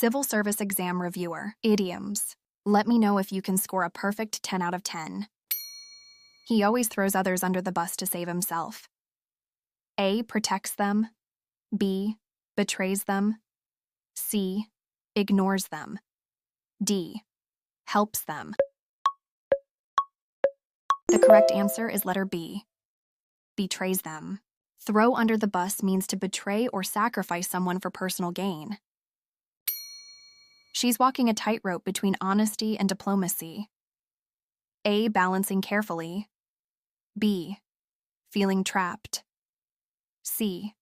Civil Service Exam Reviewer. Idioms. Let me know if you can score a perfect 10 out of 10. He always throws others under the bus to save himself. A. Protects them. B. Betrays them. C. Ignores them. D. Helps them. The correct answer is letter B. Betrays them. Throw under the bus means to betray or sacrifice someone for personal gain. She's walking a tightrope between honesty and diplomacy. A. Balancing carefully. B. Feeling trapped. C.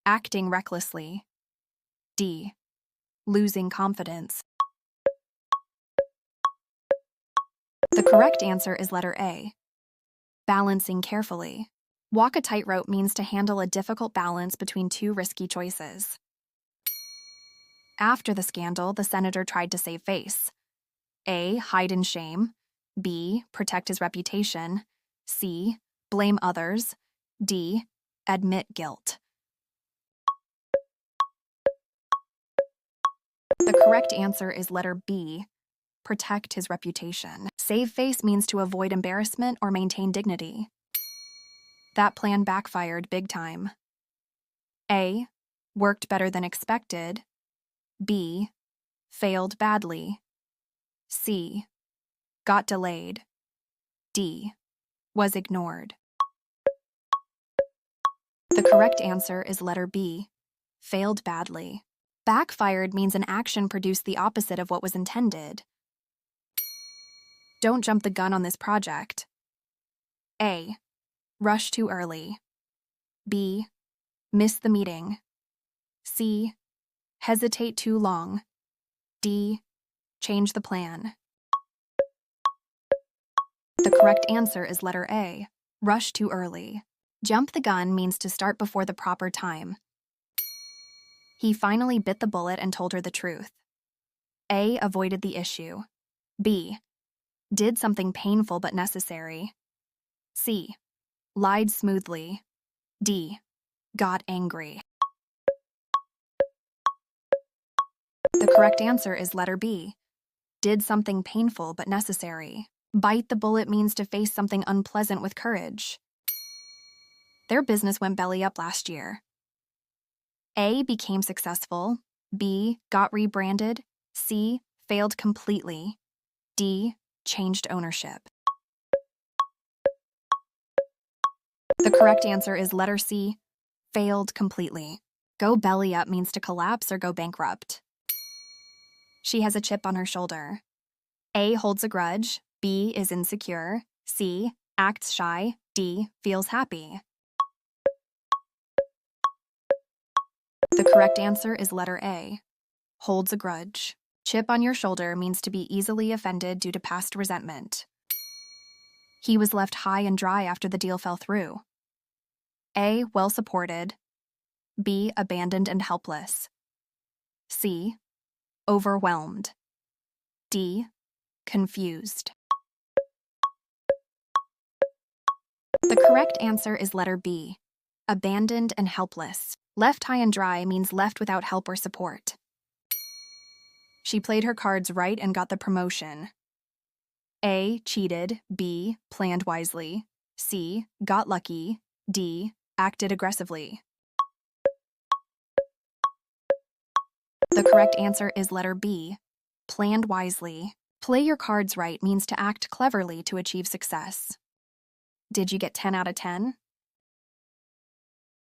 Acting recklessly. D. Losing confidence. The correct answer is letter A. Balancing carefully. Walk a tightrope means to handle a difficult balance between two risky choices. After the scandal, the senator tried to save face. A. Hide in shame. B. Protect his reputation. C. Blame others. D. Admit guilt. The correct answer is letter B. Protect his reputation. Save face means to avoid embarrassment or maintain dignity. That plan backfired big time. A. Worked better than expected. B. Failed badly. C. Got delayed. D. Was ignored. The correct answer is letter B. Failed badly. Backfired means an action produced the opposite of what was intended. Don't jump the gun on this project. A. Rush too early. B. Miss the meeting. C. Hesitate too long. D. Change the plan. The correct answer is letter A. Rush too early. Jump the gun means to start before the proper time. He finally bit the bullet and told her the truth. A. Avoided the issue. B. Did something painful but necessary. C. Lied smoothly. D. Got angry. The correct answer is letter B. Did something painful but necessary. Bite the bullet means to face something unpleasant with courage. Their business went belly up last year. A. Became successful. B. Got rebranded. C. Failed completely. D. Changed ownership. The correct answer is letter C. Failed completely. Go belly up means to collapse or go bankrupt. She has a chip on her shoulder. A. Holds a grudge. B. Is insecure. C. Acts shy. D. Feels happy. The correct answer is letter A. Holds a grudge. Chip on your shoulder means to be easily offended due to past resentment. He was left high and dry after the deal fell through. A. Well supported. B. Abandoned and helpless. C. Overwhelmed. D. Confused. The correct answer is letter B. Abandoned and helpless. Left high and dry means left without help or support. She played her cards right and got the promotion. A. Cheated. B. Planned wisely. C. Got lucky. D. Acted aggressively. The correct answer is letter B. Planned wisely. Play your cards right means to act cleverly to achieve success. Did you get 10 out of 10?